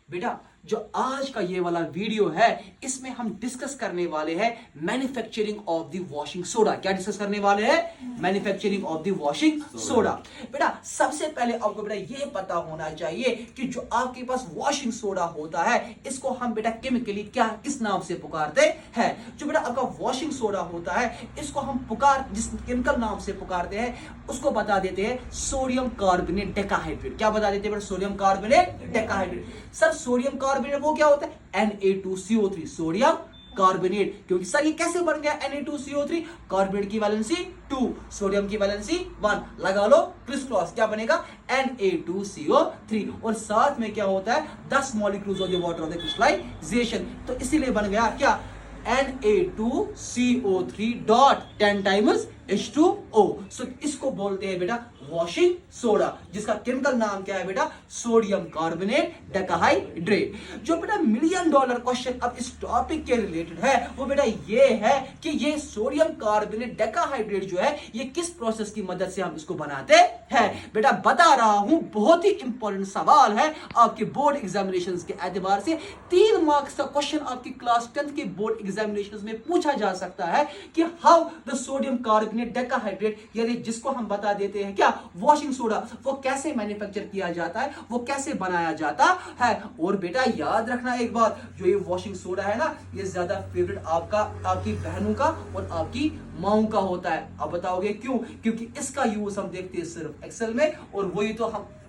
बेटा जो आज का ये वाला वीडियो है इसमें हम डिस्कस करने वाले हैं manufacturing of the washing soda. क्या डिस्कस करने वाले हैं? Manufacturing of the washing soda. बेटा सबसे पहले आपको बेटा ये पता होना चाहिए कि जो आपके पास वॉशिंग सोडा होता है इसको हम बेटा केमिकली क्या किस नाम से पुकारते हैं। जो बेटा आपका वॉशिंग सोडा होता है इसको हम जिस केमिकल नाम से पुकारते हैं उसको बता देते हैं सोडियम कार्बोनेट डेकाहाइड्रेट। क्या बता देते हैं बेटा? Sodium carbonate decahydrate. Sir sodium carbonate वो क्या होता है? Na2CO3 sodium carbonate. क्योंकि सर ये कैसे बन गया Na2CO3? कार्बोनेट की वैलेंसी 2, सोडियम की वैलेंसी 1, लगा लो क्रिस क्रॉस, क्या बनेगा? Na2CO3। और साथ में क्या होता है? 10 molecules of the water of the crystallisation. तो इसीलिए बन गया क्या? Na2CO3 dot 10 times H2O। सो इसको बोलते हैं बेटा वॉशिंग सोडा, जिसका केमिकल नाम क्या है बेटा? Sodium carbonate decahydrate. जो बेटा $1,000,000 क्वेश्चन अब इस टॉपिक के रिलेटेड है वो बेटा ये है कि ये सोडियम कार्बोनेट डेकाहाइड्रेट जो है ये किस प्रोसेस की मदद से हम इसको बनाते हैं। बेटा बता रहा हूं बहुत ही इंपॉर्टेंट सवाल है आपके बोर्ड एग्जामिनेशंस के एतबार से। 3 मार्क्स का क्वेश्चन आपकी क्लास 10th के बोर्ड एग्जामिनेशंस में पूछा जा सकता है कि how the sodium carbonate decahydrate, यानी जिसको हम बता देते हैं क्या वॉशिंग सोडा, वो कैसे मैन्युफैक्चर किया जाता है, वो कैसे बनाया जाता है। और बेटा याद रखना एक बात, जो ये वॉशिंग सोडा है ना ये ज्यादा फेवरेट आपकी बहनों का और आपकी माओ का होता है। आप बताओगे क्यों? क्योंकि इसका यूज हम देखते हैं सिर्फ एक्सेल में, और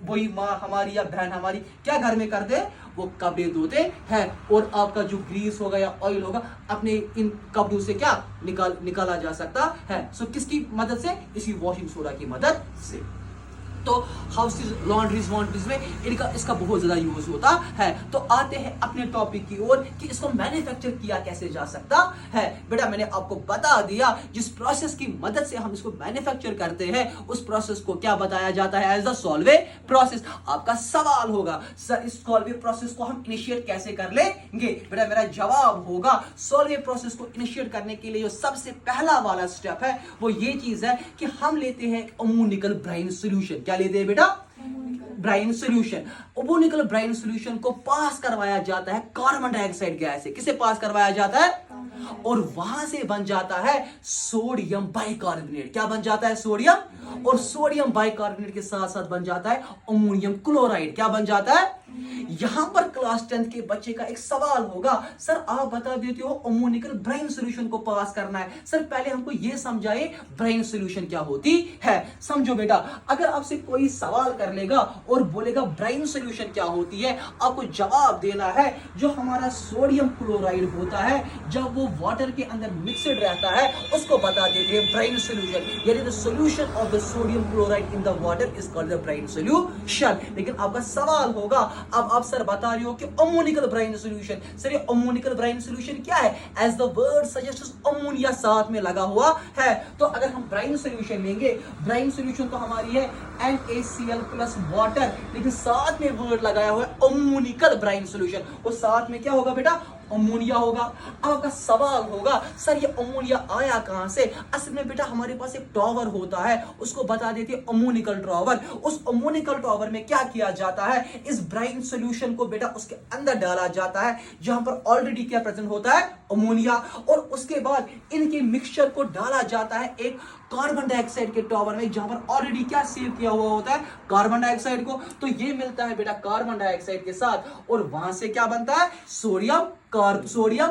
वही माँ हमारी या बहन हमारी क्या घर में करते हैं? वो कपड़े धोते हैं और आपका जो ग्रीस होगा या ऑयल होगा अपने इन कपड़ों से क्या निकाला जा सकता है। सो किसकी मदद से? इसी वॉशिंग सोडा की मदद से। तो हाउसेस लॉन्ड्रीज वॉन्ड्रीज में इसका बहुत ज्यादा यूज होता है। तो आते हैं अपने टॉपिक की ओर कि इसको मैन्युफैक्चर किया कैसे जा सकता है। बेटा मैंने आपको बता दिया जिस प्रोसेस की मदद से हम इसको मैन्युफैक्चर करते हैं उस प्रोसेस को क्या बताया जाता है? As the Solvay process. आपका सवाल होगा सर इस सॉल्वे प्रोसेस को हम इनिशिएट कैसे कर लेंगे? बेटा मेरा जवाब होगा सॉल्वे प्रोसेस को इनिशिएट करने के लिए जो सबसे पहला वाला स्टेप है वो ये चीज है कि हम लेते हैं अमोनिकल ब्राइन सॉल्यूशन। क्या लेते हैं बेटा? Brine solution. Ammoniacal brine solution को पास करवाया जाता है कार्बन डाइऑक्साइड गैस से। किसे पास करवाया जाता है? और वहां से बन जाता है सोडियम बाइकार्बोनेट। क्या बन जाता है? सोडियम। और सोडियम बाइकार्बोनेट के साथ साथ बन जाता है अमोनियम क्लोराइड। क्या बन जाता है? यहां पर क्लास 10th के बच्चे का एक सवाल होगा सर आप बता देते हो अमोनिकल ब्राइन सॉल्यूशन को पास करना है। सर पहले हमको यह समझाइए ब्राइन सॉल्यूशन क्या होती है। समझो बेटा, अगर आपसे कोई सवाल कर लेगा और बोलेगा ब्राइन सॉल्यूशन क्या होती है, आपको जवाब देना है जो हमारा सोडियम क्लोराइड होता है जब वो वाटर के अंदर मिक्सड रहता है उसको बता देते हैं ब्राइन सॉल्यूशन। यानी the solution of the sodium chloride in the water is called the brine solution. लेकिन आपका सवाल होगा अब आप सर बता रहे हो कि अमोनिकल ब्राइन सॉल्यूशन, सर ये अमोनिकल ब्राइन सॉल्यूशन क्या है? As the word suggests ammonia साथ में लगा हुआ है। तो अगर हम ब्राइन सॉल्यूशन लेंगे, ब्राइन सॉल्यूशन तो हमारी है NaCl प्लस वाटर, लेकिन साथ में वर्ड लगाया हुआ है अमोनिकल ब्राइन सॉल्यूशन। और साथ में क्या होगा बेटा? अमोनिया होगा। अब आपका सवाल होगा सर ये अमोनिया आया कहां से? असल में बेटा हमारे पास एक टॉवर होता है उसको बता देते हैं अमोनिकल टॉवर। उस अमोनिकल टॉवर में क्या किया जाता है? इस ब्राइन सॉल्यूशन को बेटा उसके अंदर डाला जाता है जहां पर ऑलरेडी क्या प्रेजेंट होता है? अमोनिया। और उसके बाद इनके मिक्सचर को डाला जाता है एक कार्बन डाइऑक्साइड के टॉवर में जहां पर ऑलरेडी क्या सेव किया हुआ होता है? कार्बन डाइऑक्साइड को। तो ये मिलता है बेटा कार्बन डाइऑक्साइड के साथ और वहां से क्या बनता है? सोडियम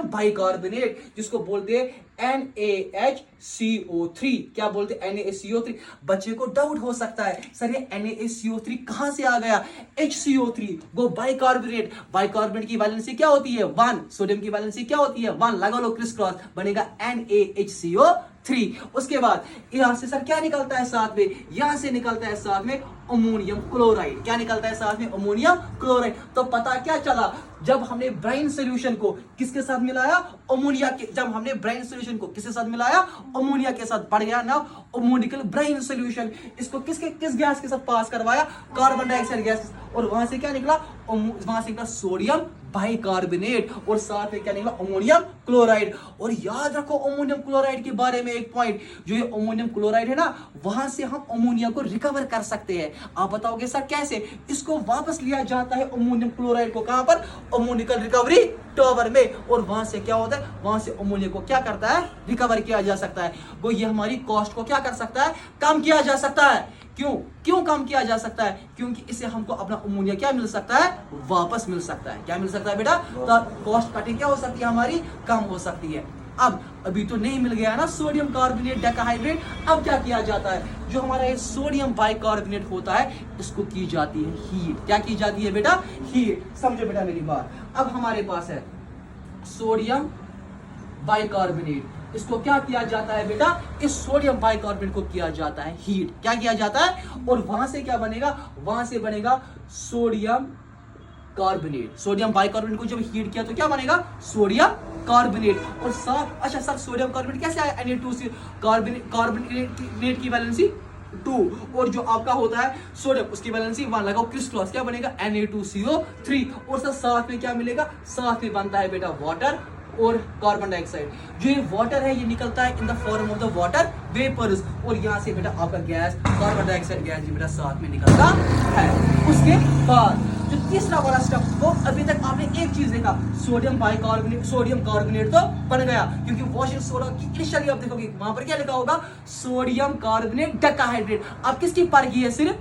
बाइकार्बोनेट, जिसको बोलते हैं NaHCO3। क्या बोलते हैं? NaCO3। बच्चे को डाउट हो सकता है सर ये NaCO3 कहां से आ गया? HCO3 वो बाइकार्बोनेट। बाइकार्बोनेट की वैलेंसी क्या होती है? 1। सोडियम की वैलेंसी क्या होती है? 1। लगा लो क्रिस क्रॉस, बनेगा NaHCO3। उसके बाद यहां से सर क्या निकलता है साथ में? यहां से निकलता है साथ में अमोनियम क्लोराइड। क्या निकलता है साथ में? Ammonium chloride. तो पता क्या चला? जब हमने ब्राइन सॉल्यूशन को किसके साथ मिलाया? अमोनिया के। जब हमने ब्राइन सॉल्यूशन को किसके साथ मिलाया? अमोनिया के साथ। बढ़ गया ना अमोनिकल ब्राइन सॉल्यूशन। इसको किस गैस के साथ पास करवाया? Carbon dioxide gas. और वहां से क्या निकला? वहां से निकला सोडियम बाइकार्बोनेट और साथ में क्या निकला? Ammonium chloride. और याद रखो अमोनियम क्लोराइड के बारे में एक पॉइंट, जो ये अमोनियम क्लोराइड है ना वहां से हम अमोनिया को रिकवर कर सकते हैं। आप बताओगे सर कैसे? इसको वापस लिया जाता है अमोनियम क्लोराइड को, कहां पर? अमोनिकल रिकवरी टावर में, और वहां से क्या होता है, वहां से अमोनिया को क्या करता है, रिकवर किया जा सकता है। वो ये हमारी कॉस्ट को क्या कर सकता है, कम किया जा सकता है। क्यों कम किया जा सकता है? क्योंकि इससे हमको अपना अमोनिया क्या मिल सकता है, वापस मिल सकता है। क्या मिल सकता है बेटा? तो कॉस्ट कटिंग क्या हो सकती है हमारी, कम हो सकती है। अब अभी तो नहीं मिल गया ना सोडियम कार्बोनेट डेकाहाइड्रेट, अब क्या किया जाता है, जो हमारा ये सोडियम बाइकार्बोनेट होता है, इसको की जाती है हीट। क्या की जाती है बेटा? हीट। समझो बेटा मेरी बात। अब हमारे पास है सोडियम बाइकार्बोनेट, इसको क्या किया जाता है बेटा, इस सोडियम बाइकार्बोनेट को किया जाता है हीट। क्या किया जाता है, और वहां से क्या बनेगा, वहां से बनेगा सोडियम कार्बोनेट। सोडियम बाइकार्बोनेट को जब हीट किया तो क्या बनेगा, सोडियम कार्बोनेट। और साथ, अच्छा सर सोडियम कार्बोनेट कैसे आया, Na2CO, कार्बोनेट की वैलेंसी 2, और जो आपका होता है सोडियम उसकी वैलेंसी 1, लगाओ क्रिस्टलॉस, क्या बनेगा, Na2CO3, और सर साथ में क्या मिलेगा, साथ में बनता है बेटा वाटर और कार्बन डाइऑक्साइड। जो ये वाटर है ये निकलता है in the form of the water vapours, और यहाँ से बेटा आपका गैस, कार्बन डाइऑक्साइड गैस भी बेटा साथ में निकलता है। उसके बाद जो तीसरा वाला स्टेप, वो अभी तक आपने एक चीज देखा, सोडियम बाइकार्बोनेट, सोडियम कार्बोनेट तो बन गया, क्योंकि वॉशिंग सोडा की इनिशियली आप देखोगे वहां पर क्या लिखा होगा, सोडियम कार्बोनेट डेकाहाइड्रेट। अब किसकी पर की है, सिर्फ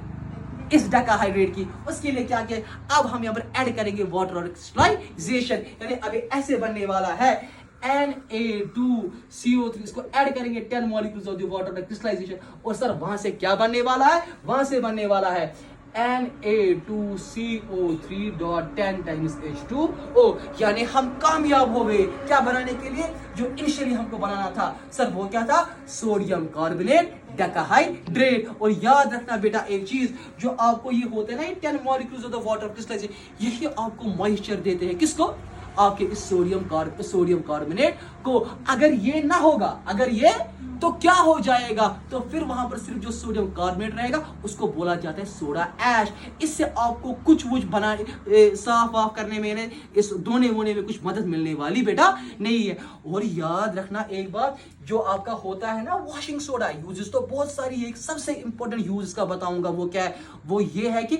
इस डेकाहाइड्रेट की। उसके लिए क्या किया, अब हम यहाँ पर ऐड करेंगे वाटर और क्रिस्टलाइजेशन, यानी अभी ऐसे बनने वाला है Na2CO3, इसको ऐड करेंगे 10 मॉलिक्यूल्स ऑफ द वाटर और क्रिस्टलाइजेशन, और सर वहां से क्या बनने वाला है, वहां से बनने वाला है Na2CO3.10 टाइम्स H2O, यानी हम कामयाब हो गए क्या बनाने के लिए, जो इनिशियली हमको बनाना था सर, वो क्या था, सोडियम कार्बोनेट डेकाहाइड्रेट। और याद रखना बेटा एक चीज, जो आपको ये होते हैं ना, 10 molecules of the water crystallisation, यही आपको मॉइस्चर देते हैं, किसको, आपके इस सोडियम कार्बोनेट को। अगर ये ना होगा, अगर ये, तो क्या हो जाएगा, तो फिर वहां पर सिर्फ जो सोडियम कार्बोनेट रहेगा उसको बोला जाता है सोडा ऐश। इससे आपको कुछ साफ वाफ करने में, इस धोने वोने में कुछ मदद मिलने वाली बेटा नहीं है। और याद रखना एक बात, जो आपका होता है ना वॉशिंग सोडा, यूजेस तो बहुत सारी है, एक सबसे इंपॉर्टेंट यूज इसका बताऊंगा वो क्या है, वो ये है कि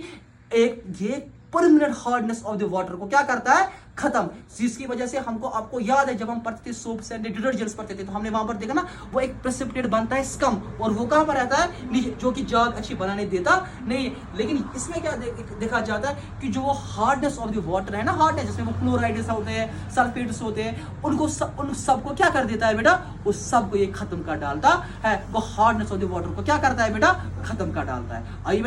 ये permanent hardness of the water को क्या करता है, खत्म। जिसकी वजह से हमको, आपको याद है जब हम पढ़ते थे सोप से डिटर्जेंट्स पढ़ते थे, तो हमने वहां पर देखा ना, वो एक प्रेसिपिटेट बनता है स्कम, और वो कहां पर रहता है, नीचे, जो कि जाग अच्छी बनाने देता नहीं है। लेकिन इसमें क्या देखा जाता है कि जो वो हार्डनेस ऑफ द वाटर है ना, हार्डनेस जिसमें वो क्लोराइड्स होते हैं, सल्फेट्स होते हैं, उन सबको क्या कर देता है बेटा, उस सबको ये खत्म कर डालता है। वो हार्डनेस ऑफ द वाटर को क्या करता है बेटा, खत्म कर डालता है। आइए